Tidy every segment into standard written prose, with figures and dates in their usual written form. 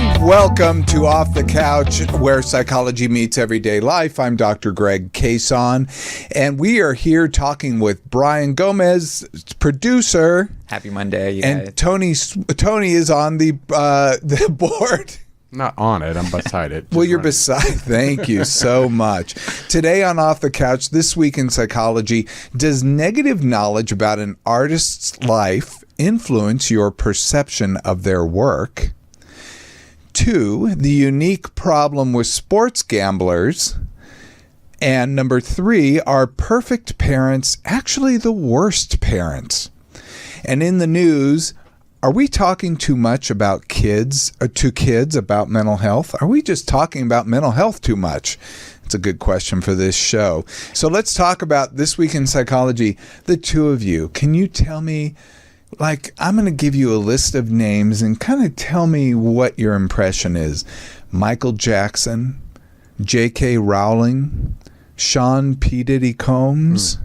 And welcome to Off the Couch, where psychology meets everyday life. I'm Dr. Greg Cason, and we are here talking with Brian Gomez, producer. Happy Monday, you and guys. Tony is on the board. Not on it, I'm beside it. Well, you're beside. Thank you so much. Today on Off the Couch, this week in psychology, does negative knowledge about an artist's life influence your perception of their work? 2, the unique problem with sports gamblers. And number 3, are perfect parents actually the worst parents? And in the news, are we talking too much about kids about mental health? Are we just talking about mental health too much? It's a good question for this show. So let's talk about this week in psychology. The two of you, can you tell me, I'm going to give you a list of names and kind of tell me what your impression is. Michael Jackson, J.K. Rowling, Sean P. Diddy Combs,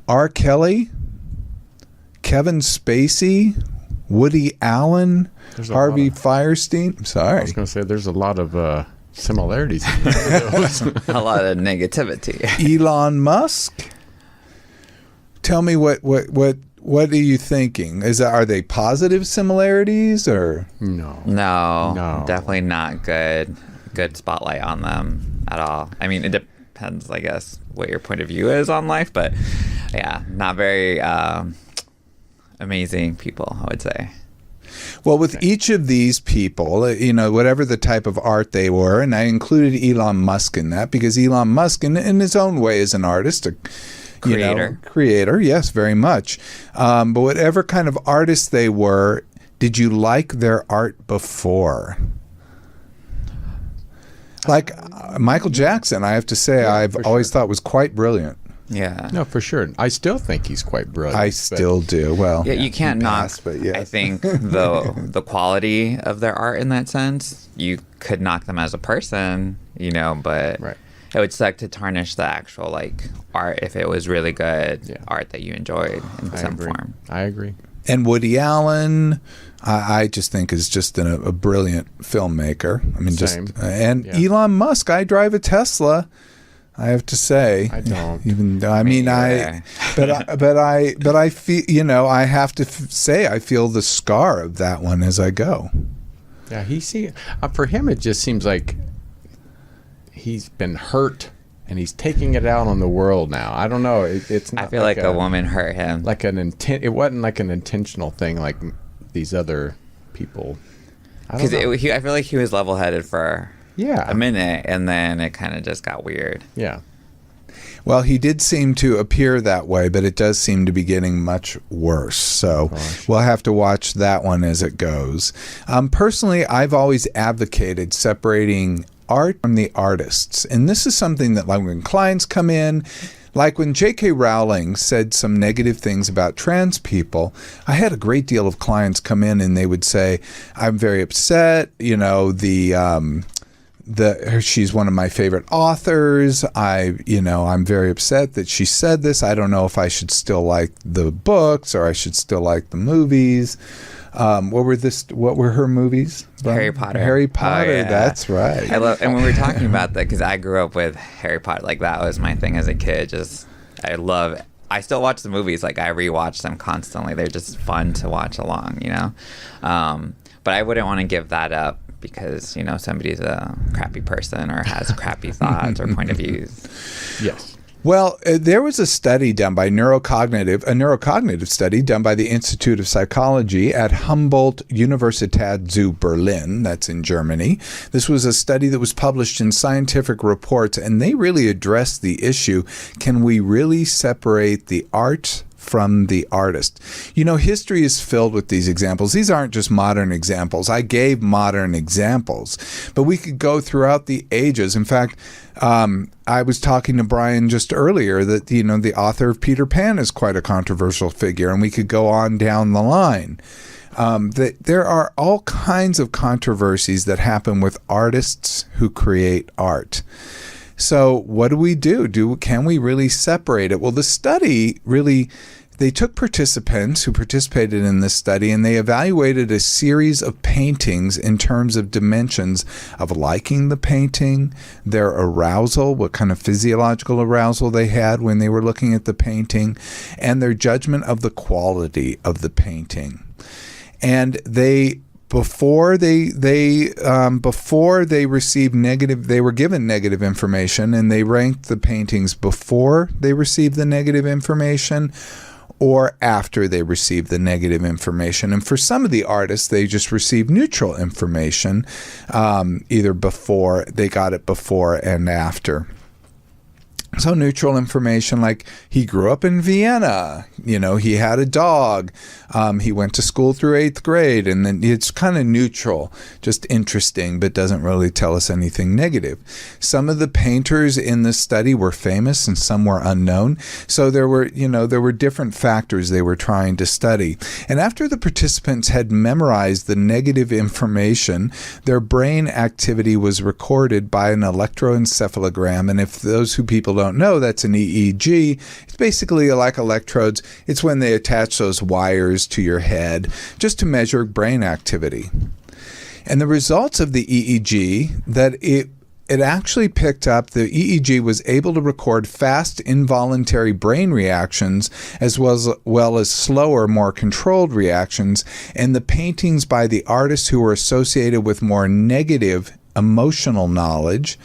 R. Kelly, Kevin Spacey, Woody Allen, Harvey Firestein. I'm sorry. I was going to say there's a lot of similarities in those. A lot of negativity. Elon Musk. Tell me what are you thinking? Are they positive similarities or No, definitely not good spotlight on them at all. I mean, it depends, I guess, what your point of view is on life, but yeah, not very amazing people, I would say. Well, with each of these people, whatever the type of art they were, and I included Elon Musk in that because Elon Musk, in his own way, is an artist, creator, yes, very much. But whatever kind of artist they were, did you like their art before? Like Michael Jackson, I have to say, I've always thought was quite brilliant. Yeah. No, for sure. I still think he's quite brilliant. I still do. Well, yeah, you can't knock, but yes. I think, the quality of their art in that sense. You could knock them as a person, but right. It would suck to tarnish the actual art if it was really good art that you enjoyed in some form. I agree. And Woody Allen, I just think is just a brilliant filmmaker. I mean, Same. Elon Musk. I drive a Tesla. I have to say, I don't. Even though, I feel, I have to say, I feel the scar of that one as I go. Yeah, for him, it just seems like he's been hurt and he's taking it out on the world now. I don't know. It's not. I feel like a woman hurt him. It wasn't like an intentional thing like these other people. Because I feel like he was level-headed for a minute, and then it kind of just got weird. Yeah. Well, he did seem to appear that way, but it does seem to be getting much worse. So we'll have to watch that one as it goes. Personally, I've always advocated separating art from the artists. And this is something that when clients come in, like when J.K. Rowling said some negative things about trans people, I had a great deal of clients come in and they would say, I'm very upset, she's one of my favorite authors. I'm very upset that she said this. I don't know if I should still like the books or I should still like the movies. What were her movies? Harry Potter. Harry Potter, oh, yeah. That's right. And when we were talking about that, because I grew up with Harry Potter, that was my thing as a kid. I still watch the movies. I rewatch them constantly. They're just fun to watch along, But I wouldn't want to give that up because, somebody's a crappy person or has crappy thoughts or point of views. Yes. Well, there was a study done by a neurocognitive study done by the Institute of Psychology at Humboldt Universität zu Berlin, that's in Germany. This was a study that was published in Scientific Reports, and they really addressed the issue, can we really separate the art from the artist? History is filled with these examples. These aren't just modern examples. I gave modern examples, but we could go throughout the ages. In fact, I was talking to Brian just earlier that, the author of Peter Pan is quite a controversial figure, and we could go on down the line. That there are all kinds of controversies that happen with artists who create art. So what do we do? Can we really separate it? Well, the study really they took participants who participated in this study and they evaluated a series of paintings in terms of dimensions of liking the painting, their arousal, what kind of physiological arousal they had when they were looking at the painting, and their judgment of the quality of the painting. And before they received negative, they were given negative information, and they ranked the paintings before they received the negative information or after they received the negative information. And for some of the artists, they just received neutral information, either before, they got it before and after. So neutral information like he grew up in Vienna, he had a dog, he went to school through 8th grade, and then it's kind of neutral, just interesting, but doesn't really tell us anything negative. Some of the painters in this study were famous and some were unknown. So there were different factors they were trying to study. And after the participants had memorized the negative information, their brain activity was recorded by an electroencephalogram. And if those who people don't know, that's an EEG. It's basically like electrodes. It's when they attach those wires to your head just to measure brain activity. And the results of the EEG, that it actually picked up, the EEG was able to record fast involuntary brain reactions as well as slower, more controlled reactions. And the paintings by the artists who were associated with more negative emotional knowledge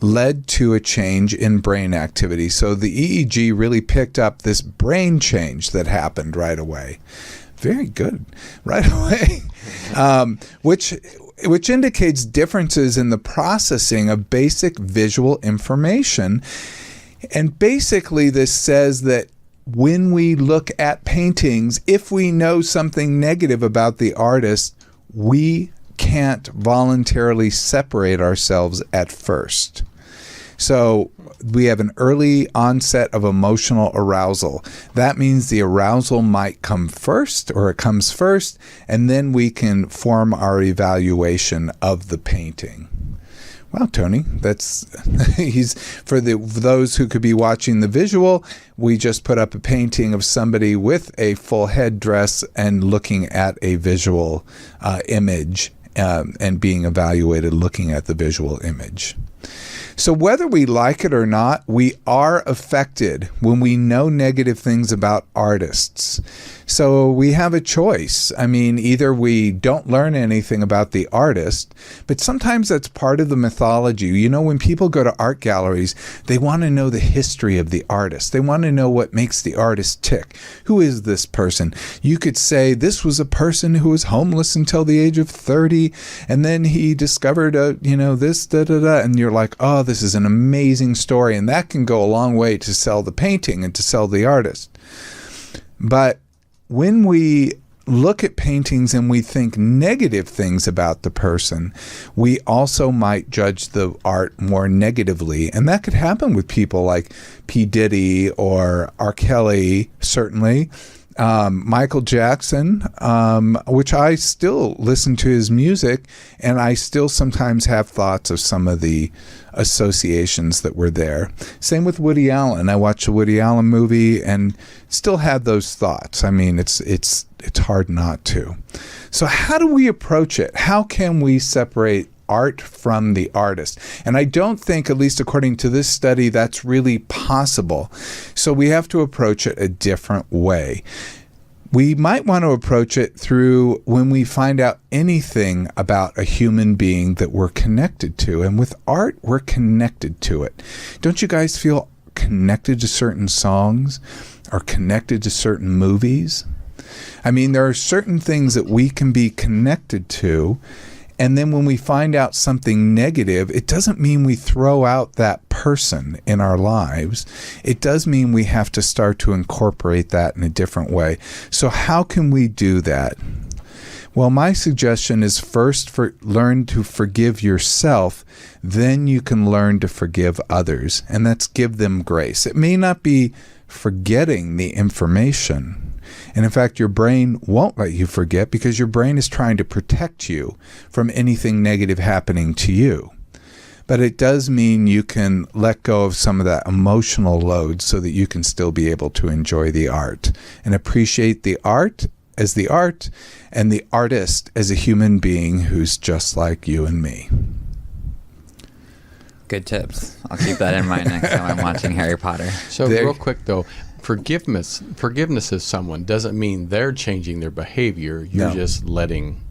led to a change in brain activity. So the EEG really picked up this brain change that happened right away. Very good. Right away. Which indicates differences in the processing of basic visual information. And basically this says that when we look at paintings, if we know something negative about the artist, we can't voluntarily separate ourselves at first. So we have an early onset of emotional arousal. That means the arousal might come first, or it comes first, and then we can form our evaluation of the painting. Wow, Tony, for those who could be watching the visual, we just put up a painting of somebody with a full headdress and looking at a visual image and being evaluated looking at the visual image. So whether we like it or not, we are affected when we know negative things about artists. So we have a choice. I mean, either we don't learn anything about the artist, but sometimes that's part of the mythology. When people go to art galleries, they want to know the history of the artist. They want to know what makes the artist tick. Who is this person? You could say this was a person who was homeless until the age of 30, and then he discovered this, and you're like, oh, this is an amazing story, and that can go a long way to sell the painting and to sell the artist. But when we look at paintings and we think negative things about the person, we also might judge the art more negatively. And that could happen with people like P. Diddy or R. Kelly, certainly. Michael Jackson, which I still listen to his music, and I still sometimes have thoughts of some of the associations that were there. Same with Woody Allen. I watched a Woody Allen movie and still had those thoughts. I mean, it's hard not to. So how do we approach it? How can we separate art from the artist? And I don't think, at least according to this study, that's really possible. So we have to approach it a different way. We might want to approach it through when we find out anything about a human being that we're connected to. And with art, we're connected to it. Don't you guys feel connected to certain songs or connected to certain movies? I mean, there are certain things that we can be connected to. And then when we find out something negative, it doesn't mean we throw out that person in our lives. It does mean we have to start to incorporate that in a different way. So how can we do that? Well, my suggestion is first learn to forgive yourself, then you can learn to forgive others, and that's give them grace. It may not be forgetting the information. And in fact, your brain won't let you forget because your brain is trying to protect you from anything negative happening to you. but it does mean you can let go of some of that emotional load so that you can still be able to enjoy the art and appreciate the art as the art and the artist as a human being who's just like you and me. Good tips. I'll keep that in mind next time I'm watching Harry Potter. So real quick though, forgiveness of someone doesn't mean they're changing their behavior. You're just letting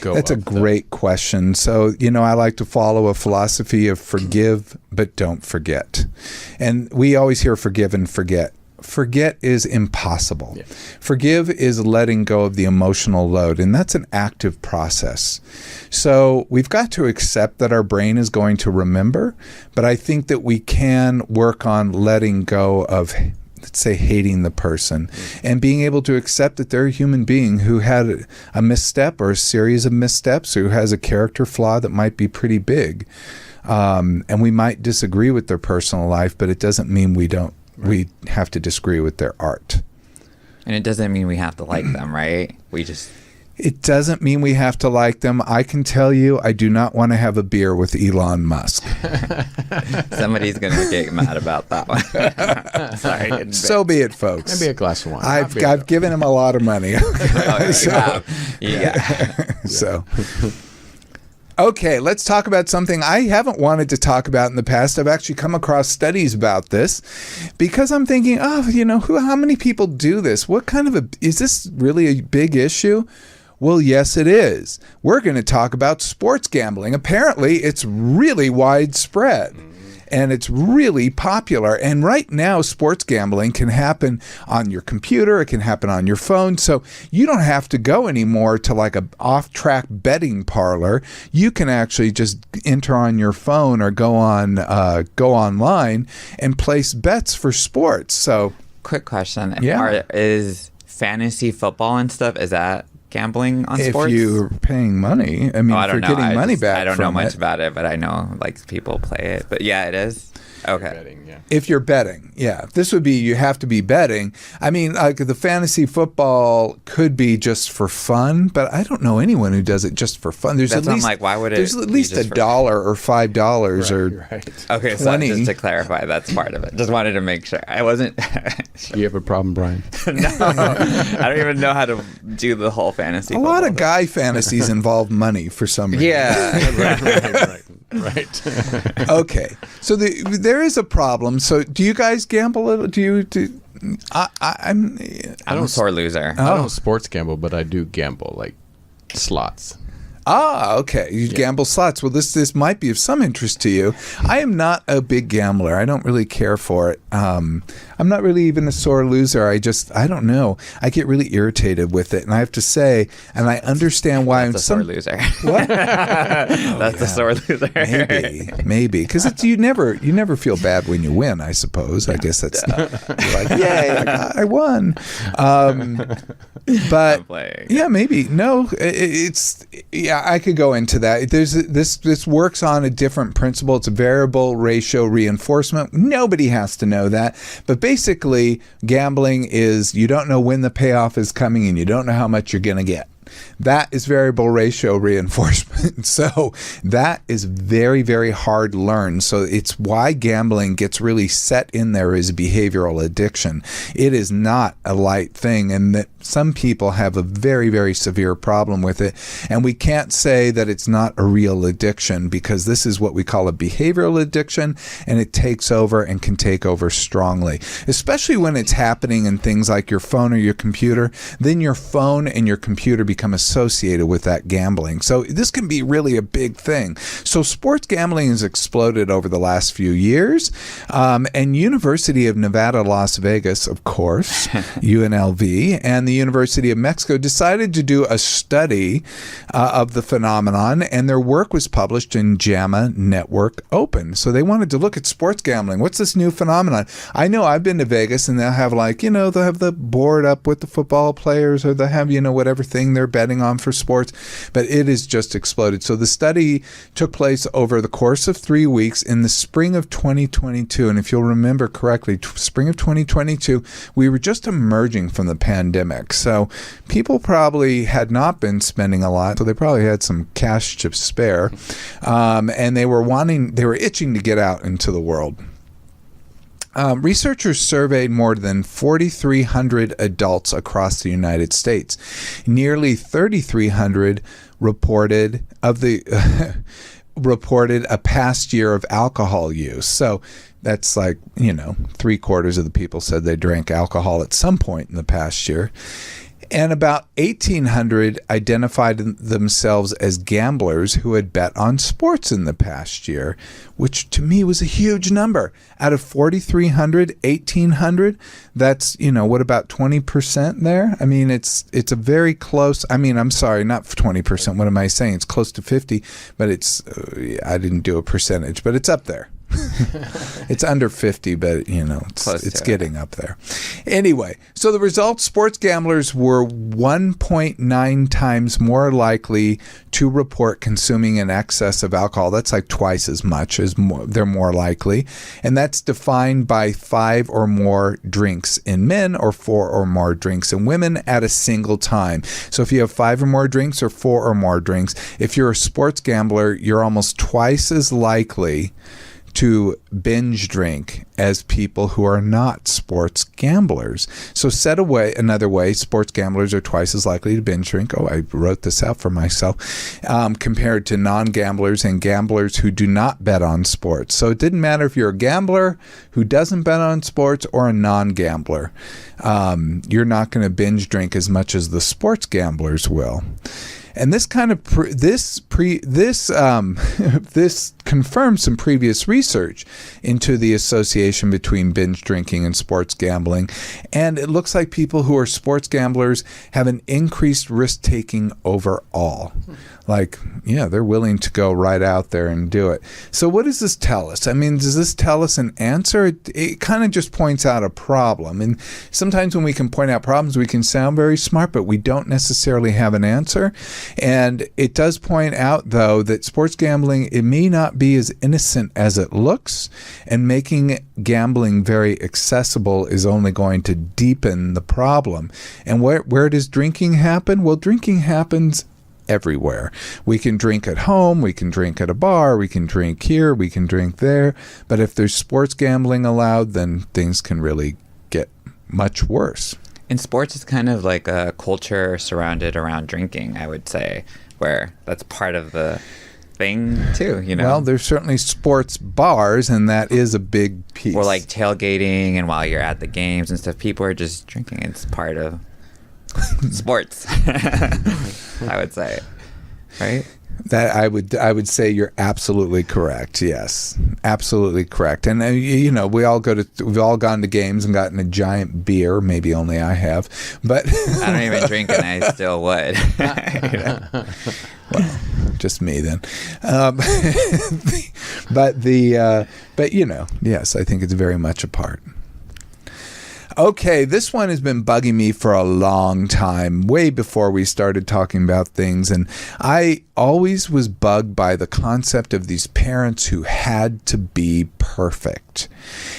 go. That's a great question. So, I like to follow a philosophy of forgive, but don't forget. And we always hear forgive and forget. Forget is impossible. Yeah. Forgive is letting go of the emotional load, and that's an active process. So we've got to accept that our brain is going to remember, but I think that we can work on letting go of, let's say, hating the person and being able to accept that they're a human being who had a misstep or a series of missteps, who has a character flaw that might be pretty big. And we might disagree with their personal life, but it doesn't mean we have to disagree with their art. And it doesn't mean we have to like them, right? It doesn't mean we have to like them. I can tell you, I do not want to have a beer with Elon Musk. Somebody's going to get mad about that one. Sorry. So be it, folks. Maybe a glass of wine. I've given him a lot of money. So. Okay, let's talk about something I haven't wanted to talk about in the past. I've actually come across studies about this because I'm thinking, how many people do this? Is this really a big issue? Well, yes, it is. We're going to talk about sports gambling. Apparently, it's really widespread. And it's really popular. And right now, sports gambling can happen on your computer. It can happen on your phone. So you don't have to go anymore to like a off-track betting parlor. You can actually just enter on your phone or go online and place bets for sports. So, quick question. Yeah. Is fantasy football and stuff, is that gambling on sports? If you're paying money, I mean, if you're getting money back, I don't know much about it, but I know people play it. But yeah, it is. Okay. Betting, yeah. If you're betting, yeah. This would be, you have to be betting. I mean, like the fantasy football could be just for fun, but I don't know anyone who does it just for fun. There's That's at least, I'm like, why would it there's at least $1 or $5 or Right. Okay, 20. so just to clarify, that's part of it. Just wanted to make sure. I wasn't... Do you have a problem, Brian? No. I don't even know how to do the whole fantasy A lot of guy fantasies involve money for some reason. Yeah. Right. Okay. So there is a problem. So do you guys gamble? I'm a sore loser. I don't sports gamble, but I do gamble, like slots. Okay. You gamble slots. Well, this might be of some interest to you. I am not a big gambler. I don't really care for it. I'm not really even a sore loser. I don't know. I get really irritated with it. And I have to say, and I understand why That's a sore loser. What? That's a sore loser. Maybe. Because you never feel bad when you win, I suppose. I guess that's like, yay, I won. But yeah, maybe. No, I could go into that. This works on a different principle. It's a variable ratio reinforcement. Nobody has to know that. But basically, gambling is you don't know when the payoff is coming and you don't know how much you're going to get. That is variable ratio reinforcement. So that is very, very hard learned. So it's why gambling gets really set in there as behavioral addiction. It is not a light thing, and that some people have a very, very severe problem with it. And we can't say that it's not a real addiction, because this is what we call a behavioral addiction, and it takes over and can take over strongly, especially when it's happening in things like your phone or your computer. Then your phone and your computer become associated with that gambling. So this can be really a big thing. So sports gambling has exploded over the last few years. And University of Nevada, Las Vegas, of course, UNLV, and the University of Mexico decided to do a study of the phenomenon, and their work was published in JAMA Network Open. So they wanted to look at sports gambling. What's this new phenomenon? I know I've been to Vegas, and they'll have they'll have the board up with the football players, or they'll have, whatever thing they're betting betting on for sports, but it has just exploded. So the study took place over the course of 3 weeks in the spring of 2022. And if you'll remember correctly, spring of 2022, we were just emerging from the pandemic. So people probably had not been spending a lot, so they probably had some cash to spare. And they were itching to get out into the world. Researchers surveyed more than 4,300 adults across the United States. Nearly 3,300 reported a past year of alcohol use. So that's like, 3/4 of the people said they drank alcohol at some point in the past year. And about 1,800 identified themselves as gamblers who had bet on sports in the past year, which to me was a huge number. Out of 4,300, 1,800, that's, what, about 20% there? I mean, it's a very close, I'm sorry, not 20%. What am I saying? It's close to 50, but I didn't do a percentage, but it's up there. It's under 50, but it's getting up there. Anyway, so the results, sports gamblers were 1.9 times more likely to report consuming in excess of alcohol. That's like twice as much as they're more likely. And that's defined by 5 or more drinks in men or 4 or more drinks in women at a single time. So if you have 5 or more drinks or 4 or more drinks, if you're a sports gambler, you're almost twice as likely to binge drink as people who are not sports gamblers. So said another way, sports gamblers are twice as likely to binge drink. Oh, I wrote this out for myself. Compared to non-gamblers and gamblers who do not bet on sports. So it didn't matter if you're a gambler who doesn't bet on sports or a non-gambler. You're not going to binge drink as much as the sports gamblers will. And this kind of this confirms some previous research into the association between binge drinking and sports gambling. And it looks like people who are sports gamblers have an increased risk-taking overall. Like, they're willing to go right out there and do it. So what does this tell us? I mean, does this tell us an answer? It kind of just points out a problem. And sometimes when we can point out problems, we can sound very smart, but we don't necessarily have an answer. And it does point out, though, that sports gambling, it may not be as innocent as it looks, and making gambling very accessible is only going to deepen the problem. And where does drinking happen? Well, drinking happens everywhere. We can drink at home, we can drink at a bar, we can drink here, we can drink there. But if there's sports gambling allowed, then things can really get much worse. In sports, it's kind of like a culture surrounded around drinking, I would say, where that's part of the thing too, Well, there's certainly sports bars, and that is a big piece. Or like tailgating, and while you're at the games and stuff, people are just drinking. It's part of sports, I would say, right? That I would say you're absolutely correct. Yes, absolutely correct. And we've all gone to games and gotten a giant beer. Maybe only I have, but I don't even drink, and I still would. Well, just me then. Yes, I think it's very much a part. Okay, this one has been bugging me for a long time, way before we started talking about things. And I always was bugged by the concept of these parents who had to be perfect.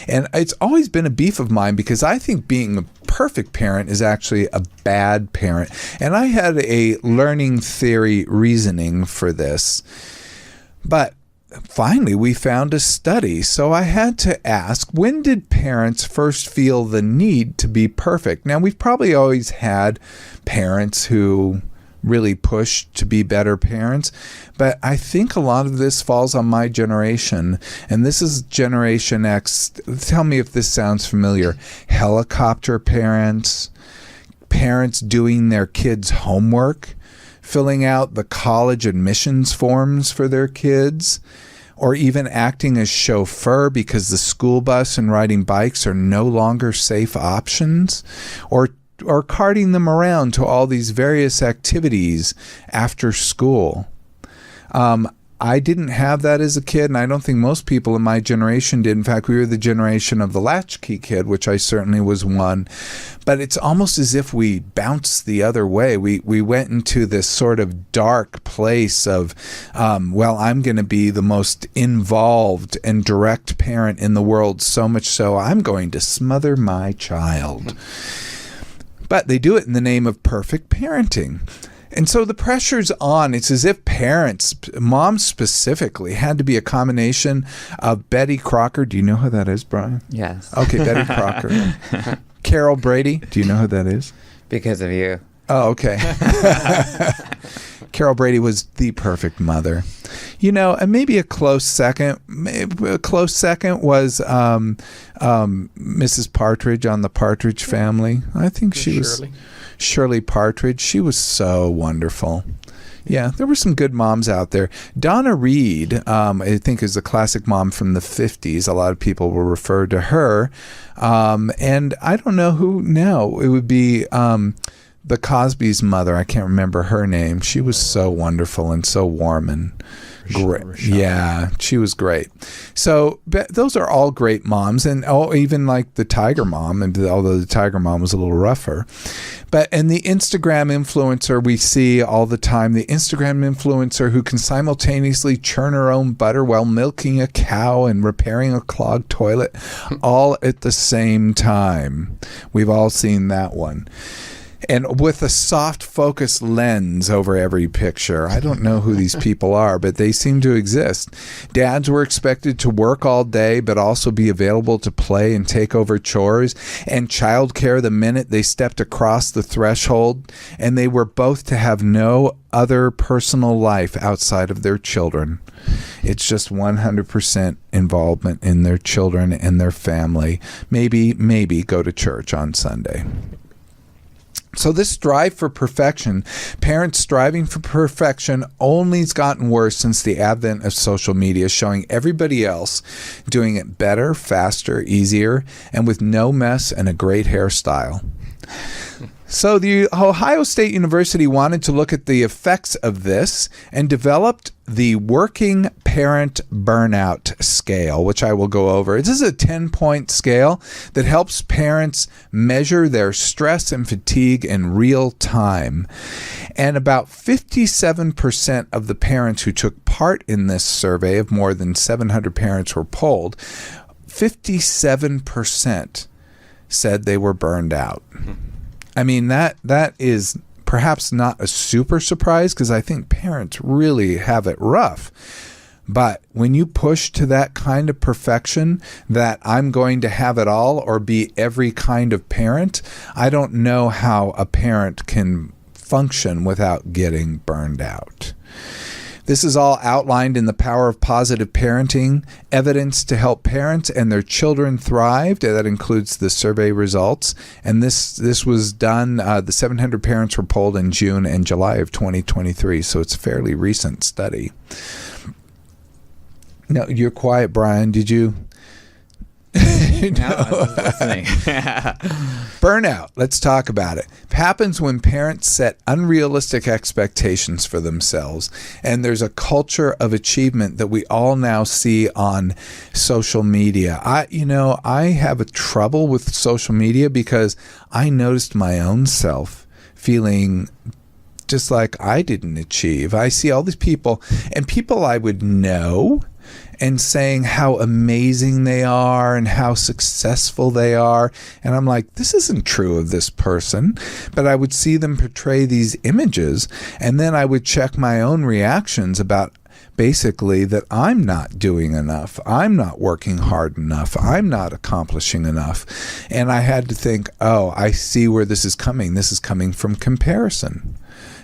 And it's always been a beef of mine because I think being a perfect parent is actually a bad parent. And I had a learning theory reasoning for this. But finally, we found a study. So I had to ask, when did parents first feel the need to be perfect? Now, we've probably always had parents who really pushed to be better parents, but I think a lot of this falls on my generation, and this is Generation X. Tell me if this sounds familiar. Helicopter parents, parents doing their kids' homework, filling out the college admissions forms for their kids, or even acting as chauffeur because the school bus and riding bikes are no longer safe options, or carting them around to all these various activities after school. I didn't have that as a kid, and I don't think most people in my generation did. In fact, we were the generation of the latchkey kid, which I certainly was one. But it's almost as if we bounced the other way. We went into this sort of dark place of, well, I'm going to be the most involved and direct parent in the world, so much so I'm going to smother my child. But they do it in the name of perfect parenting. And so the pressure's on. It's as if parents, moms specifically, had to be a combination of Betty Crocker. Do you know who that is, Brian? Yes. Okay, Betty Crocker. Carol Brady. Do you know who that is? Because of you. Oh, okay. Carol Brady was the perfect mother. You know, and maybe a close second was Mrs. Partridge on the Partridge Family. I think she was Shirley Partridge. She was so wonderful. Yeah, there were some good moms out there. Donna Reed, I think, is a classic mom from the 50s. A lot of people will refer to her. And I don't know who now. It would be the Cosby's mother. I can't remember her name. She was so wonderful and so warm and great. Yeah, she was great. So those are all great moms, and even like the Tiger Mom, and although the Tiger Mom was a little rougher. And the Instagram influencer we see all the time, the Instagram influencer who can simultaneously churn her own butter while milking a cow and repairing a clogged toilet, all at the same time. We've all seen that one. And with a soft focus lens over every picture. I don't know who these people are, but they seem to exist. Dads were expected to work all day, but also be available to play and take over chores and childcare the minute they stepped across the threshold. And they were both to have no other personal life outside of their children. It's just 100% involvement in their children and their family. Maybe go to church on Sunday. So this strive for perfection, parents striving for perfection, only has gotten worse since the advent of social media, showing everybody else doing it better, faster, easier, and with no mess and a great hairstyle. So the Ohio State University wanted to look at the effects of this and developed the Working Parent Burnout Scale, which I will go over. This is a 10-point scale that helps parents measure their stress and fatigue in real time. And about 57% of the parents who took part in this survey, of more than 700 parents were polled, 57% said they were burned out. I mean, that is perhaps not a super surprise because I think parents really have it rough. But when you push to that kind of perfection, that I'm going to have it all or be every kind of parent, I don't know how a parent can function without getting burned out. This is all outlined in The Power of Positive Parenting, Evidence to Help Parents and Their Children Thrive. That includes the survey results. And this was done, the 700 parents were polled in June and July of 2023, so it's a fairly recent study. No, you're quiet, Brian. Did you? No, I was listening. Burnout. Let's talk about it. It happens when parents set unrealistic expectations for themselves, and there's a culture of achievement that we all now see on social media. I have a trouble with social media because I noticed my own self feeling just like I didn't achieve. I see all these people, and people I would know, and saying how amazing they are and how successful they are. And I'm like, this isn't true of this person. But I would see them portray these images, and then I would check my own reactions about basically that I'm not doing enough. I'm not working hard enough. I'm not accomplishing enough. And I had to think, oh, I see where this is coming. This is coming from comparison.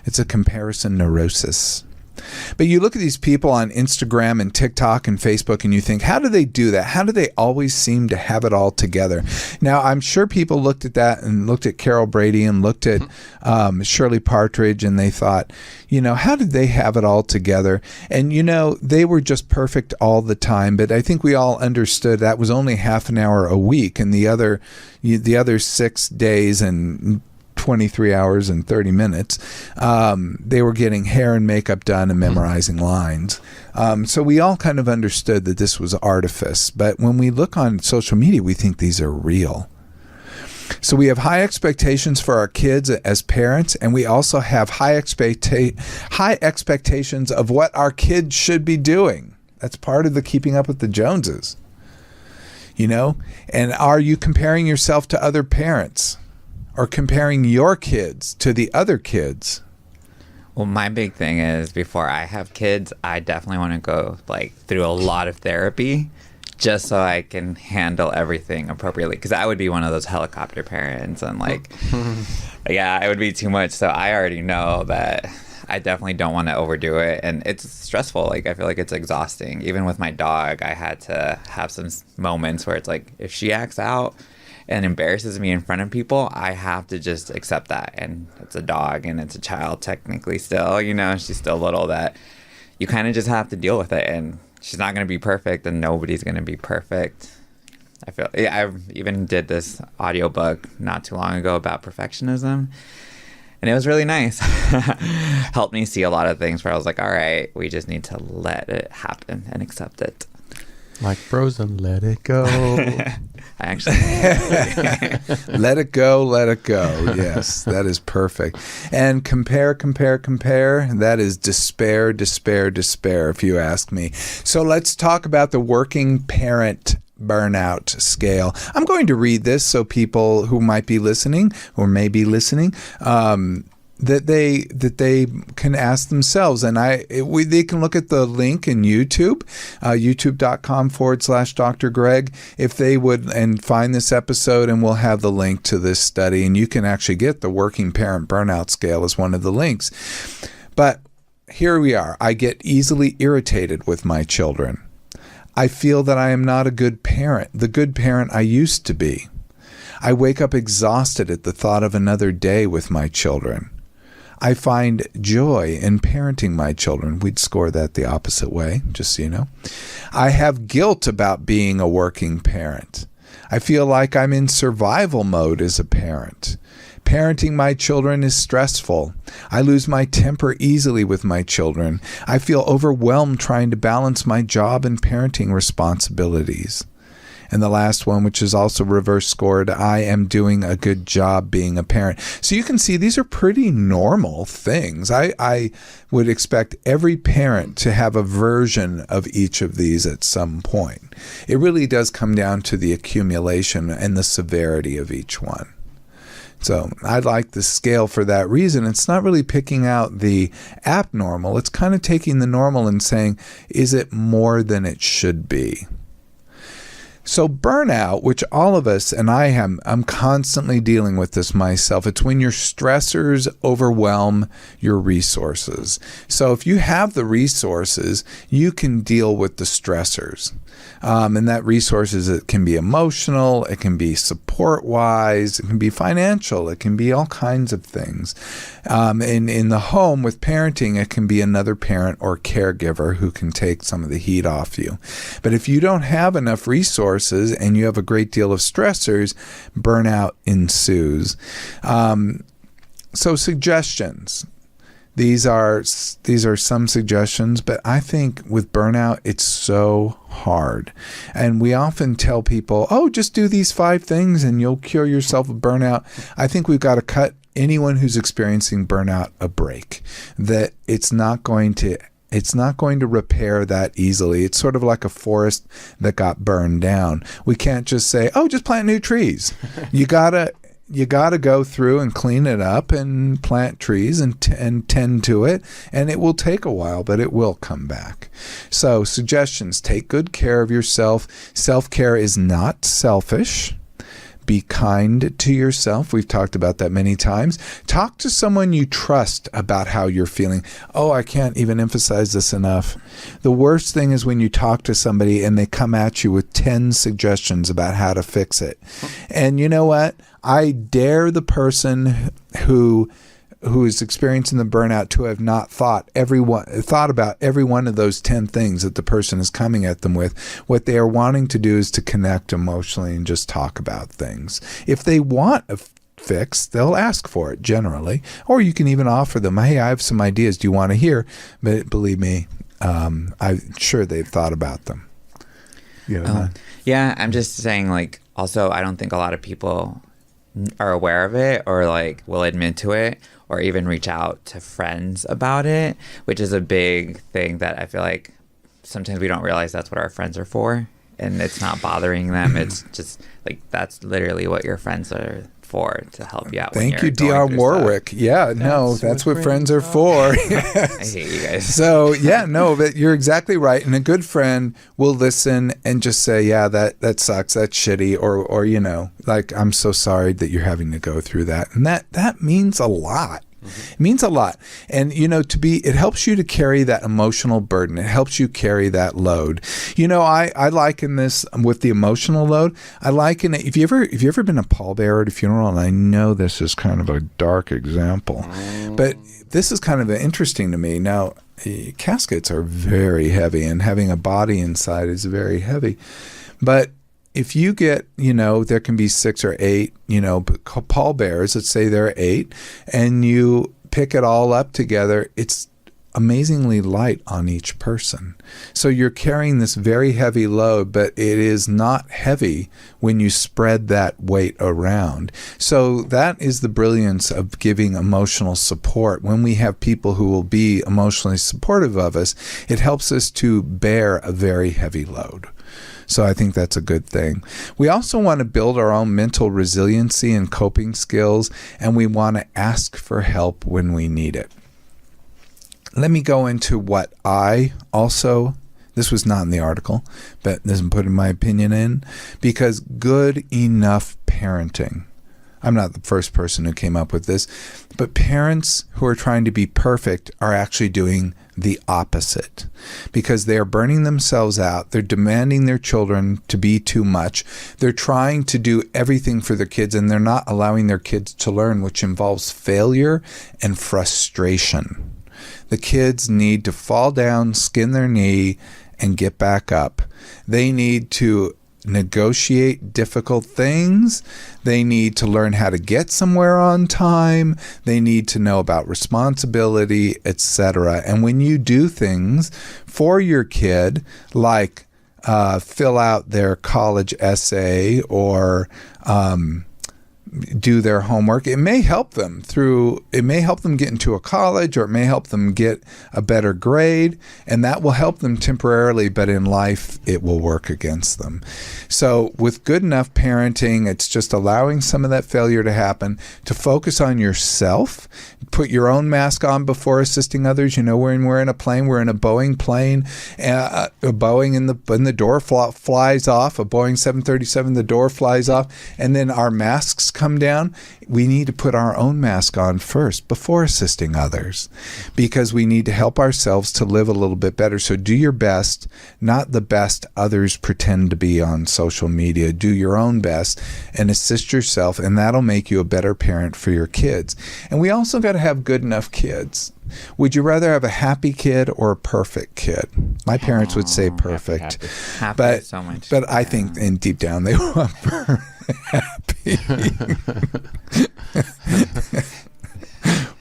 It's a comparison neurosis. But you look at these people on Instagram and TikTok and Facebook and you think, how do they do that? How do they always seem to have it all together? Now, I'm sure people looked at that and looked at Carol Brady and looked at Shirley Partridge, and they thought, how did they have it all together? And, they were just perfect all the time. But I think we all understood that was only half an hour a week, and the other 6 days and 23 hours and 30 minutes. They were getting hair and makeup done and memorizing lines. So we all kind of understood that this was artifice. But when we look on social media, we think these are real. So we have high expectations for our kids as parents, and we also have high expectations of what our kids should be doing. That's part of the keeping up with the Joneses. You know? And are you comparing yourself to other parents or comparing your kids to the other kids? Well, my big thing is before I have kids, I definitely want to go through a lot of therapy just so I can handle everything appropriately. Because I would be one of those helicopter parents and yeah, it would be too much. So I already know that I definitely don't want to overdo it. And it's stressful. I feel like it's exhausting. Even with my dog, I had to have some moments where it's if she acts out and embarrasses me in front of people, I have to just accept that. And it's a dog and it's a child technically still, she's still little, that you kind of just have to deal with it. And she's not going to be perfect and nobody's going to be perfect. I even did this audiobook not too long ago about perfectionism. And it was really nice. Helped me see a lot of things where I was all right, we just need to let it happen and accept it. Like Frozen, let it go. I actually Let it go, let it go. Yes, that is perfect. And compare. That is despair, if you ask me. So let's talk about the working parent burnout scale. I'm going to read this so people who might be listening or may be listening that they can ask themselves. And they can look at the link in YouTube, youtube.com/Dr. Greg, if they would, and find this episode, and we'll have the link to this study. And you can actually get the working parent burnout scale as one of the links. But here we are. I get easily irritated with my children. I feel that I am not a good parent, the good parent I used to be. I wake up exhausted at the thought of another day with my children. I find joy in parenting my children. We'd score that the opposite way, just so you know. I have guilt about being a working parent. I feel like I'm in survival mode as a parent. Parenting my children is stressful. I lose my temper easily with my children. I feel overwhelmed trying to balance my job and parenting responsibilities. And the last one, which is also reverse scored, I am doing a good job being a parent. So you can see these are pretty normal things. I would expect every parent to have a version of each of these at some point. It really does come down to the accumulation and the severity of each one. So I like the scale for that reason. It's not really picking out the abnormal. It's kind of taking the normal and saying, is it more than it should be? So burnout, which all of us, and I'm constantly dealing with this myself. It's when your stressors overwhelm your resources. So if you have the resources, you can deal with the stressors. And that resources, it can be emotional, it can be support-wise, it can be financial, it can be all kinds of things. In the home with parenting, it can be another parent or caregiver who can take some of the heat off you. But if you don't have enough resources and you have a great deal of stressors, burnout ensues. So suggestions. These are some suggestions, but I think with burnout, it's so hard. And we often tell people, just do these 5 things and you'll cure yourself of burnout. I think we've got to cut anyone who's experiencing burnout a break. That it's not going to repair that easily. It's sort of like a forest that got burned down. We can't just say, just plant new trees. You gotta go through and clean it up and plant trees and tend to it, and it will take a while, but it will come back. So suggestions: take good care of yourself. Self-care is not selfish. Be kind to yourself. We've talked about that many times. Talk to someone you trust about how you're feeling. I can't even emphasize this enough. The worst thing is when you talk to somebody and they come at you with 10 suggestions about how to fix it. And you know what? I dare the person who is experiencing the burnout to have not thought about every one of those 10 things that the person is coming at them with. What they are wanting to do is to connect emotionally and just talk about things. If they want a fix, they'll ask for it generally. Or you can even offer them, hey, I have some ideas. Do you want to hear? But believe me, I'm sure they've thought about them. Yeah, I'm just saying, like, also, I don't think a lot of people are aware of it or, like, will admit to it or even reach out to friends about it, which is a big thing that I feel like sometimes we don't realize that's what our friends are for. And it's not bothering them. It's just, like, that's literally what your friends are for, to help you out. Thank you, D.R. Warwick. Stuff. Yeah, that's what friends are for. Yes. I hate you guys. So, but you're exactly right. And a good friend will listen and just say, yeah, that sucks, that's shitty, or like, I'm so sorry that you're having to go through that. And that means a lot. It means a lot. And, it helps you to carry that emotional burden. It helps you carry that load. I liken this with the emotional load. I liken it, if you ever been a pallbearer at a funeral, and I know this is kind of a dark example, but this is kind of interesting to me. Now, caskets are very heavy, and having a body inside is very heavy. But if you get, there can be 6 or 8, pallbearers, let's say there are 8, and you pick it all up together, it's amazingly light on each person. So you're carrying this very heavy load, but it is not heavy when you spread that weight around. So that is the brilliance of giving emotional support. When we have people who will be emotionally supportive of us, it helps us to bear a very heavy load. So I think that's a good thing. We also want to build our own mental resiliency and coping skills, and we want to ask for help when we need it. Let me go into what this was not in the article, but this is putting my opinion in, because good enough parenting. I'm not the first person who came up with this, but parents who are trying to be perfect are actually doing the opposite, because they are burning themselves out. They're demanding their children to be too much. They're trying to do everything for their kids, and they're not allowing their kids to learn, which involves failure and frustration. The kids need to fall down, skin their knee, and get back up. They need to negotiate difficult things. They need to learn how to get somewhere on time. They need to know about responsibility, etc. And when you do things for your kid, like fill out their college essay or do their homework, it may help them get into a college, or it may help them get a better grade, and that will help them temporarily, but in life it will work against them. So with good enough parenting, it's just allowing some of that failure to happen, to focus on yourself, put your own mask on before assisting others. When we're in a plane, we're in a Boeing plane, a Boeing, and the door flies off, a Boeing 737, the door flies off, and then our masks come down. We need to put our own mask on first before assisting others, because we need to help ourselves to live a little bit better. So do your best, not the best others pretend to be on social media. Do your own best and assist yourself, and that'll make you a better parent for your kids. And we also got to have good enough kids. Would you rather have a happy kid or a perfect kid? My parents would say perfect. Happy so much. But I think in deep down they want happy.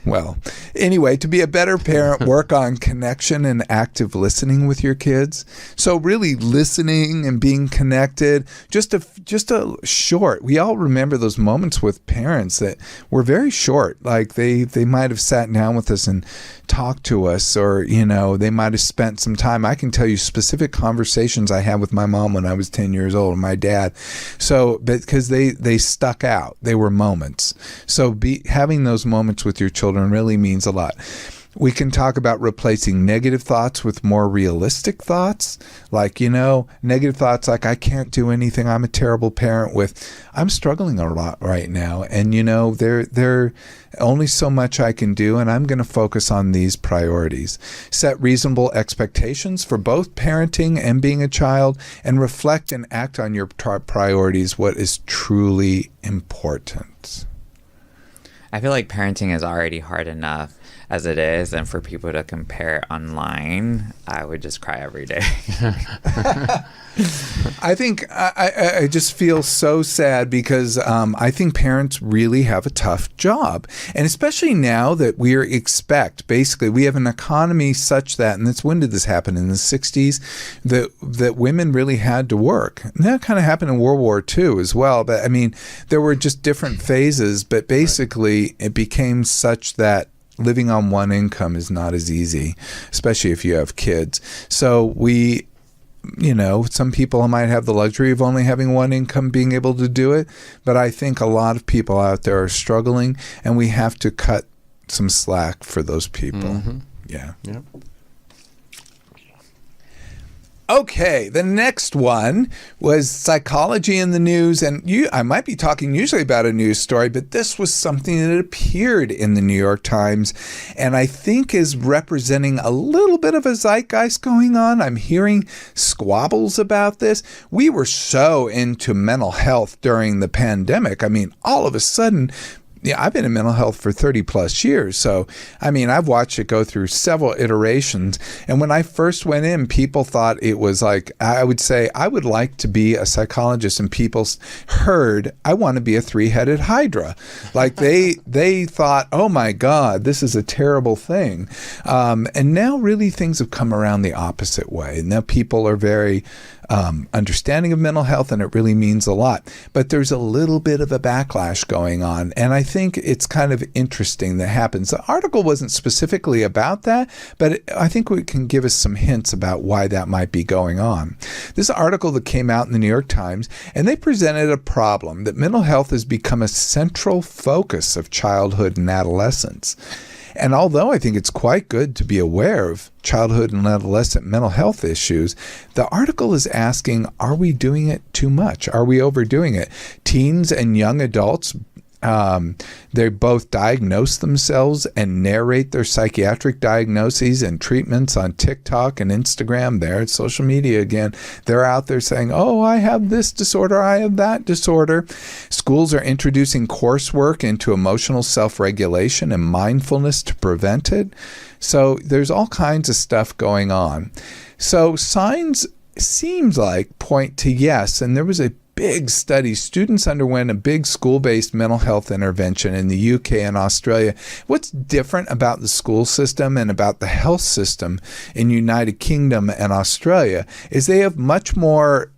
Well, anyway, to be a better parent, work on connection and active listening with your kids. So really listening and being connected, just a short. We all remember those moments with parents that were very short. Like they might have sat down with us and talked to us, or, they might have spent some time. I can tell you specific conversations I had with my mom when I was 10 years old, and my dad. So, because they stuck out. They were moments. So having those moments with your children really means a lot. We can talk about replacing negative thoughts with more realistic thoughts. Like, negative thoughts like, I can't do anything, I'm a terrible parent, with, I'm struggling a lot right now. And, there only so much I can do, and I'm going to focus on these priorities. Set reasonable expectations for both parenting and being a child, and reflect and act on your priorities, what is truly important. I feel like parenting is already hard enough. as it is, and for people to compare it online, I would just cry every day. I think I just feel so sad because I think parents really have a tough job. And especially now that basically, we have an economy such that, and when did this happen? In the 60s, that women really had to work. And that kind of happened in World War II as well. But I mean, there were just different phases, but basically it became such that living on one income is not as easy, especially if you have kids. So some people might have the luxury of only having one income, being able to do it. But I think a lot of people out there are struggling, and we have to cut some slack for those people. Mm-hmm. Yeah. Yep. Okay, the next one was psychology in the news, and I might be talking usually about a news story, but this was something that appeared in the New York Times, and I think is representing a little bit of a zeitgeist going on. I'm hearing squabbles about this. We were so into mental health during the pandemic. I mean, all of a sudden, I've been in mental health for 30 plus years. So, I mean, I've watched it go through several iterations. And when I first went in, people thought it was like, I would say, I would like to be a psychologist. And people heard, I want to be a three-headed hydra. Like they thought, oh my God, this is a terrible thing. And now really things have come around the opposite way. Now people are very understanding of mental health, and it really means a lot. But there's a little bit of a backlash going on, and I think it's kind of interesting that happens. The article wasn't specifically about that, but I think it can give us some hints about why that might be going on. This article that came out in the New York Times, and they presented a problem that mental health has become a central focus of childhood and adolescence. And although I think it's quite good to be aware of childhood and adolescent mental health issues, the article is asking, are we doing it too much? Are we overdoing it? Teens and young adults, they both diagnose themselves and narrate their psychiatric diagnoses and treatments on TikTok and Instagram. There, it's social media again. They're out there saying, oh, I have this disorder, I have that disorder. Schools are introducing coursework into emotional self-regulation and mindfulness to prevent it. So there's all kinds of stuff going on. So signs seems like point to yes, and there was a big study. Students underwent a big school-based mental health intervention in the UK and Australia. What's different about the school system and about the health system in United Kingdom and Australia is they have much more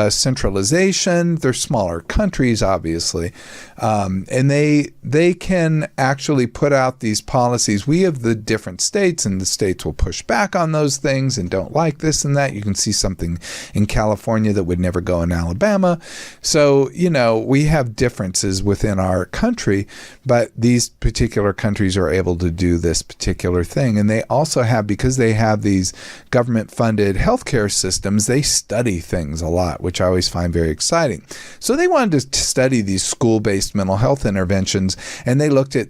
centralization. They're smaller countries, obviously, and they can actually put out these policies. We have the different states, and the states will push back on those things and don't like this and that. You can see something in California that would never go in Alabama. So, we have differences within our country, but these particular countries are able to do this particular thing. And they also have, because they have these government-funded healthcare systems, they study things a lot, which I always find very exciting. So they wanted to study these school-based mental health interventions, and they looked at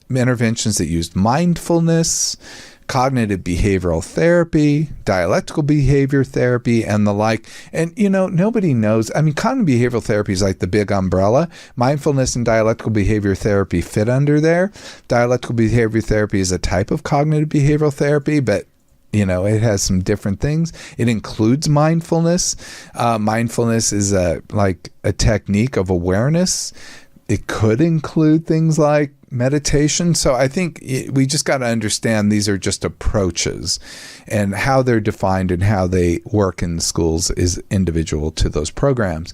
interventions that used mindfulness, cognitive behavioral therapy, dialectical behavior therapy, and the like. And, nobody knows. I mean, cognitive behavioral therapy is like the big umbrella. Mindfulness and dialectical behavior therapy fit under there. Dialectical behavior therapy is a type of cognitive behavioral therapy, but it has some different things. It includes mindfulness. Mindfulness is a technique of awareness. It could include things like meditation. So I think we just got to understand these are just approaches, and how they're defined and how they work in the schools is individual to those programs.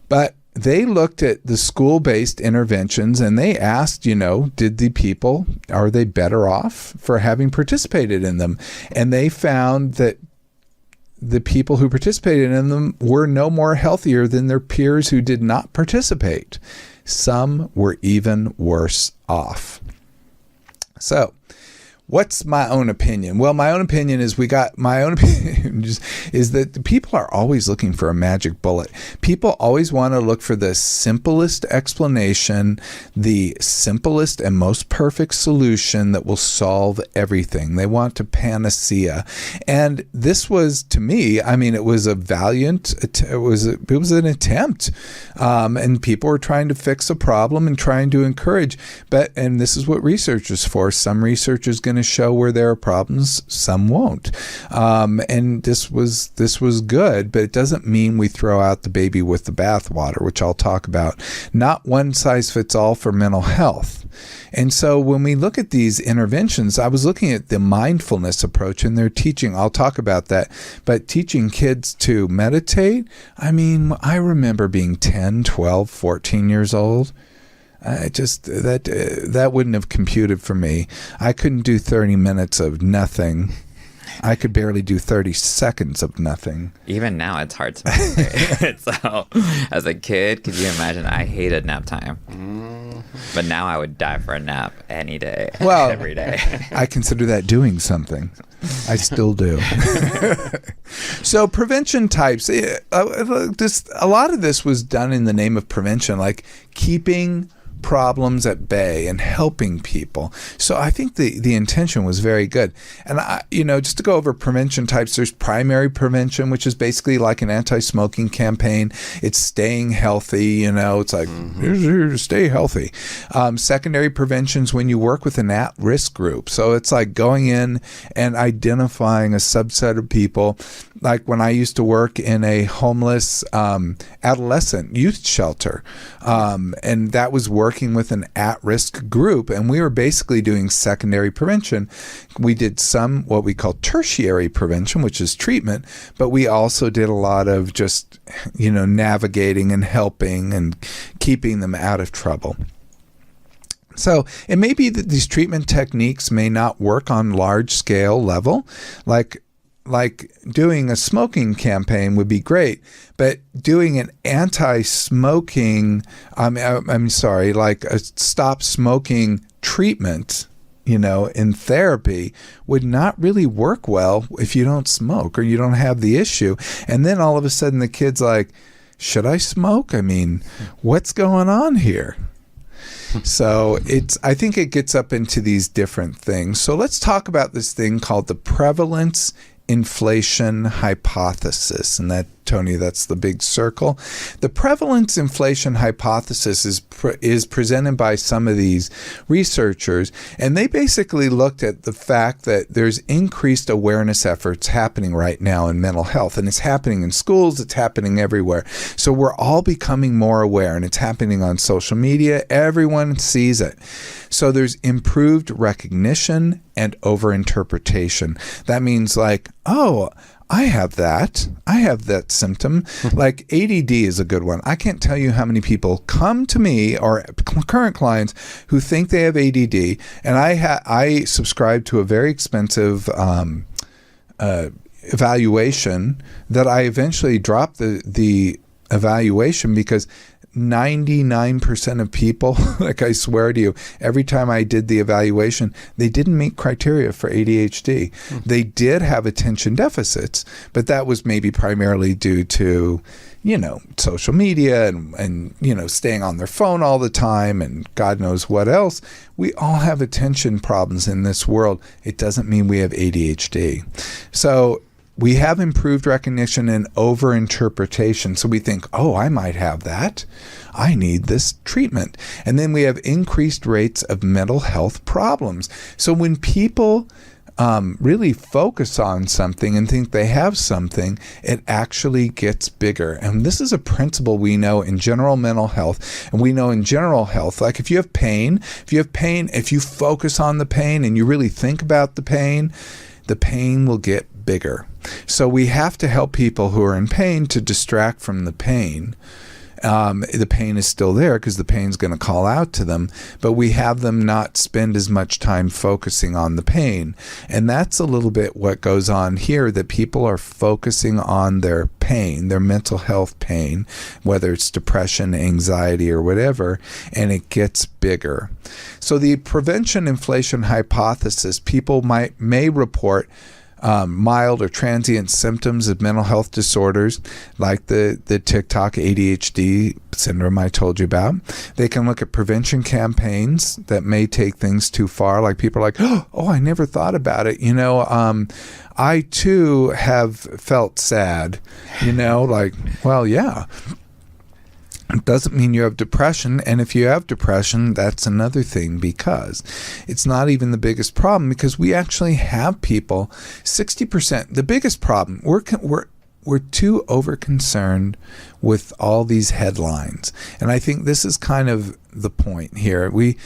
But they looked at the school-based interventions, and they asked, did the people, are they better off for having participated in them? And they found that the people who participated in them were no more healthier than their peers who did not participate. Some were even worse off. So, What's my own opinion? Well, my own opinion is is that people are always looking for a magic bullet. People always want to look for the simplest explanation, the simplest and most perfect solution that will solve everything. They want to panacea. And this was, to me, I mean, it was a valiant, it was an attempt. And people were trying to fix a problem and trying to encourage. And this is what research is for. Some research is going to show where there are problems, some won't. And this was good, but it doesn't mean we throw out the baby with the bathwater, which I'll talk about. Not one size fits all for mental health. And so when we look at these interventions, I was looking at the mindfulness approach, and they're teaching, I'll talk about that, but teaching kids to meditate. I mean, I remember being 10, 12, 14 years old. That wouldn't have computed for me. I couldn't do 30 minutes of nothing. I could barely do 30 seconds of nothing. Even now, it's hard to meditate. So, as a kid, could you imagine? I hated nap time. But now I would die for a nap any day, every day. I consider that doing something. I still do. So prevention types, a lot of this was done in the name of prevention, like keeping problems at bay and helping people. So I think the intention was very good. And just to go over prevention types, there's primary prevention, which is basically like an anti-smoking campaign. It's staying healthy. It's like here's to stay healthy. Secondary prevention is when you work with an at-risk group. So it's like going in and identifying a subset of people. Like when I used to work in a homeless adolescent youth shelter, and that was working with an at-risk group, and we were basically doing secondary prevention. We did some what we call tertiary prevention, which is treatment, but we also did a lot of just, navigating and helping and keeping them out of trouble. So it may be that these treatment techniques may not work on large-scale level, like doing a smoking campaign would be great, but doing an anti-smoking, like a stop smoking treatment, in therapy would not really work well if you don't smoke or you don't have the issue. And then all of a sudden the kid's like, should I smoke? I mean, what's going on here? So I think it gets up into these different things. So let's talk about this thing called the prevalence inflation hypothesis. And that, Tony, that's the big circle. The prevalence inflation hypothesis is presented by some of these researchers, and they basically looked at the fact that there's increased awareness efforts happening right now in mental health, and it's happening in schools, it's happening everywhere. So we're all becoming more aware, and it's happening on social media. Everyone sees it. So there's improved recognition and overinterpretation. That means like, oh, I have that symptom. Like ADD is a good one. I can't tell you how many people come to me or current clients who think they have ADD, and I subscribe to a very expensive evaluation that I eventually dropped the evaluation because 99% of people, like I swear to you, every time I did the evaluation, they didn't meet criteria for ADHD. They did have attention deficits, but that was maybe primarily due to, social media and staying on their phone all the time and God knows what else. We all have attention problems in this world. It doesn't mean we have ADHD. So we have improved recognition and overinterpretation. So we think, oh, I might have that. I need this treatment. And then we have increased rates of mental health problems. So when people really focus on something and think they have something, it actually gets bigger. And this is a principle we know in general mental health. And we know in general health, like if you have pain, if you focus on the pain and you really think about the pain will get bigger. So we have to help people who are in pain to distract from the pain. The pain is still there because the pain's going to call out to them, but we have them not spend as much time focusing on the pain. And that's a little bit what goes on here, that people are focusing on their pain, their mental health pain, whether it's depression, anxiety, or whatever, and it gets bigger. So the prevention inflation hypothesis, people may report mild or transient symptoms of mental health disorders like the TikTok ADHD syndrome I told you about. They can look at prevention campaigns that may take things too far. Like people are like, oh, I never thought about it. I too have felt sad, like, well, yeah. It doesn't mean you have depression, and if you have depression, that's another thing, because it's not even the biggest problem, because we actually have people, 60%, the biggest problem, we're too over-concerned with all these headlines, and I think this is kind of the point here. We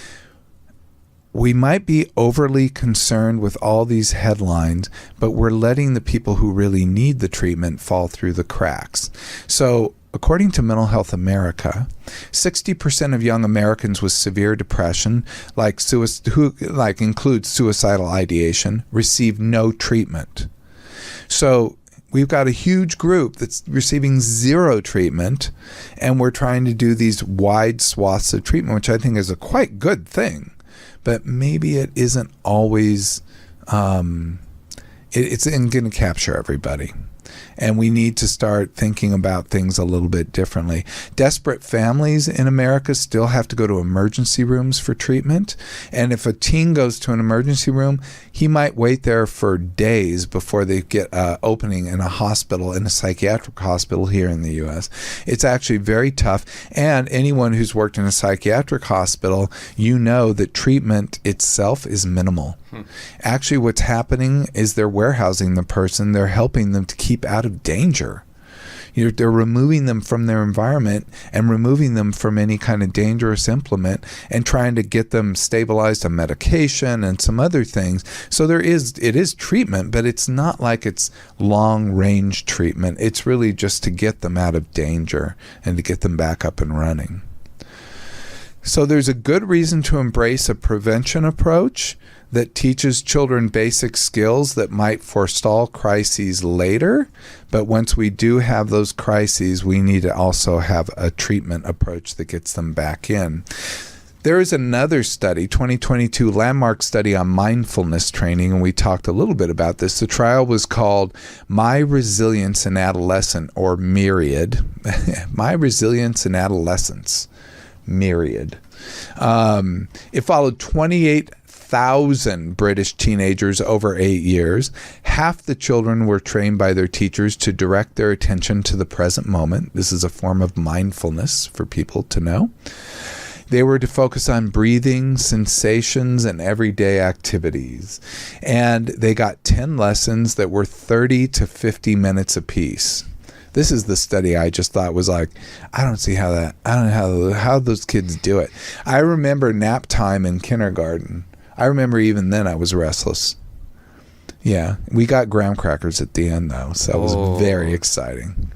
might be overly concerned with all these headlines, but we're letting the people who really need the treatment fall through the cracks. So, according to Mental Health America, 60% of young Americans with severe depression, who includes suicidal ideation, receive no treatment. So we've got a huge group that's receiving zero treatment, and we're trying to do these wide swaths of treatment, which I think is a quite good thing. But maybe it isn't always, it's going to capture everybody. And we need to start thinking about things a little bit differently. Desperate families in America still have to go to emergency rooms for treatment. And if a teen goes to an emergency room, he might wait there for days before they get an opening in a hospital, in a psychiatric hospital here in the U.S. It's actually very tough. And anyone who's worked in a psychiatric hospital, that treatment itself is minimal. Actually, what's happening is they're warehousing the person. They're helping them to keep out of danger. They're removing them from their environment and removing them from any kind of dangerous implement and trying to get them stabilized on medication and some other things. So it is treatment, but it's not like it's long-range treatment. It's really just to get them out of danger and to get them back up and running. So there's a good reason to embrace a prevention approach that teaches children basic skills that might forestall crises later. But once we do have those crises, we need to also have a treatment approach that gets them back in. There is another study, 2022 landmark study on mindfulness training, and we talked a little bit about this. The trial was called My Resilience in Adolescence, or Myriad. My Resilience in Adolescence, Myriad. It followed 28,000 British teenagers over 8 years. Half the children were trained by their teachers to direct their attention to the present moment. This is a form of mindfulness for people to know. They were to focus on breathing, sensations, and everyday activities. And they got 10 lessons that were 30 to 50 minutes apiece. This is the study I just thought was like, I don't know how those kids do it. I remember nap time in kindergarten. I remember even then I was restless. Yeah, we got graham crackers at the end though, so it was very exciting.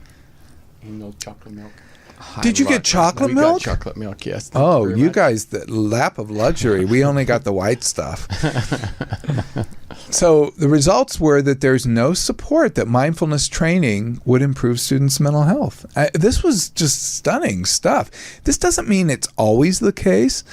No chocolate milk. Did you get chocolate milk? We got chocolate milk, yes. Oh, you guys, the lap of luxury. We only got the white stuff. So the results were that there's no support that mindfulness training would improve students' mental health. This was just stunning stuff. This doesn't mean it's always the case,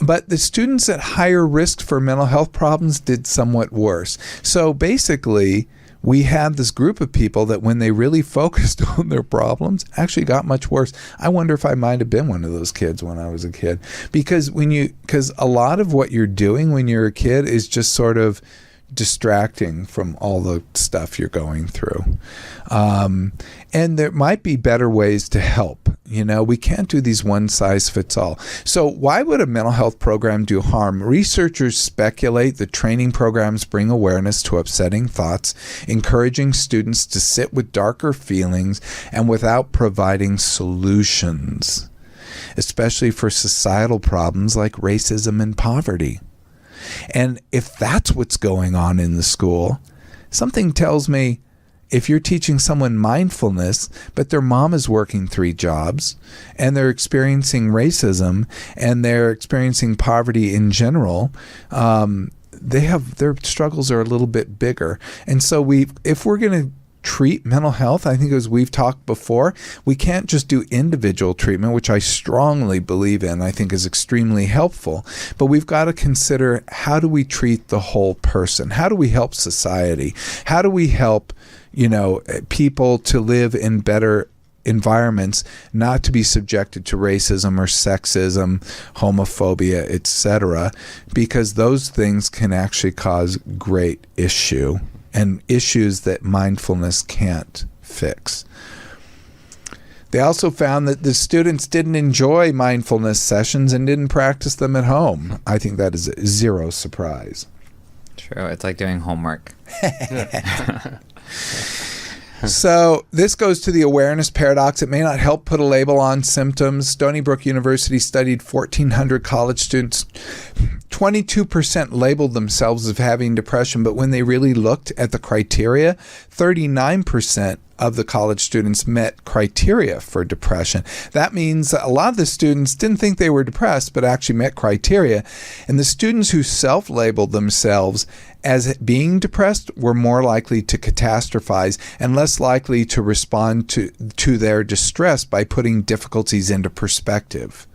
but the students at higher risk for mental health problems did somewhat worse. So basically, we had this group of people that when they really focused on their problems actually got much worse. I wonder if I might have been one of those kids when I was a kid. Because a lot of what you're doing when you're a kid is just sort of distracting from all the stuff you're going through. And there might be better ways to help. We can't do these one size fits all. So why would a mental health program do harm? Researchers speculate that training programs bring awareness to upsetting thoughts, encouraging students to sit with darker feelings, and without providing solutions, especially for societal problems like racism and poverty. And if that's what's going on in the school, something tells me if you're teaching someone mindfulness, but their mom is working 3 jobs and they're experiencing racism and they're experiencing poverty in general, their struggles are a little bit bigger. And so if we're going to treat mental health, I think as we've talked before, we can't just do individual treatment, which I strongly believe in, I think is extremely helpful, but we've got to consider, how do we treat the whole person? How do we help society? How do we help, people to live in better environments, not to be subjected to racism or sexism, homophobia, etc., because those things can actually cause great issue and issues that mindfulness can't fix. They also found that the students didn't enjoy mindfulness sessions and didn't practice them at home. I think that is zero surprise. True. It's like doing homework. So this goes to the awareness paradox. It may not help put a label on symptoms. Stony Brook University studied 1,400 college students. 22% labeled themselves as having depression, but when they really looked at the criteria, 39% of the college students met criteria for depression. That means a lot of the students didn't think they were depressed, but actually met criteria. And the students who self-labeled themselves as being depressed were more likely to catastrophize and less likely to respond to their distress by putting difficulties into perspective.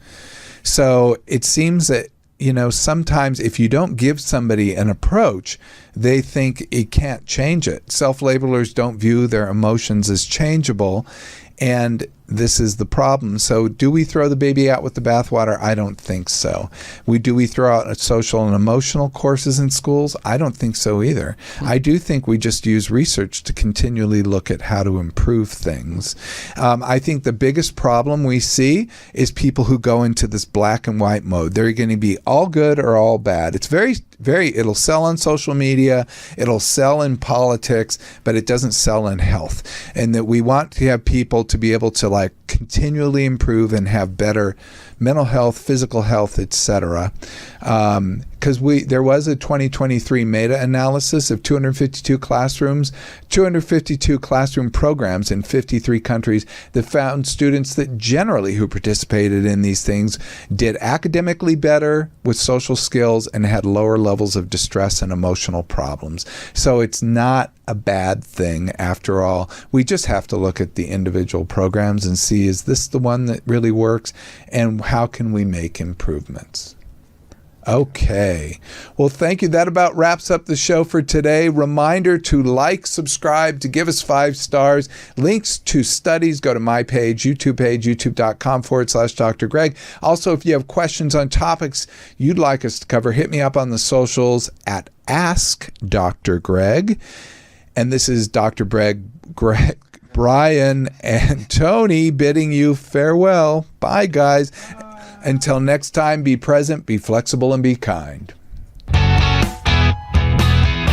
So it seems that sometimes if you don't give somebody an approach, they think it can't change it. Self-labelers don't view their emotions as changeable, and this is the problem. So do we throw the baby out with the bathwater? I don't think so. Do we throw out social and emotional courses in schools? I don't think so either. I do think we just use research to continually look at how to improve things. I think the biggest problem we see is people who go into this black and white mode. They're going to be all good or all bad. It's it'll sell on social media, it'll sell in politics, but it doesn't sell in health. And that we want to have people to be able to continually improve and have better mental health, physical health, etc. Because there was a 2023 meta-analysis of 252 classroom programs in 53 countries that found students that generally who participated in these things did academically better with social skills and had lower levels of distress and emotional problems. So it's not a bad thing after all. We just have to look at the individual programs and see, is this the one that really works, and how can we make improvements? Okay. Well, thank you. That about wraps up the show for today. Reminder to like, subscribe, to give us 5 stars. Links to studies, go to my page, YouTube page, youtube.com/Dr. Greg. Also, if you have questions on topics you'd like us to cover, hit me up on the socials at Ask Dr. Greg. And this is Dr. Greg, Brian, and Tony bidding you farewell. Bye, guys. Until next time, be present, be flexible, and be kind.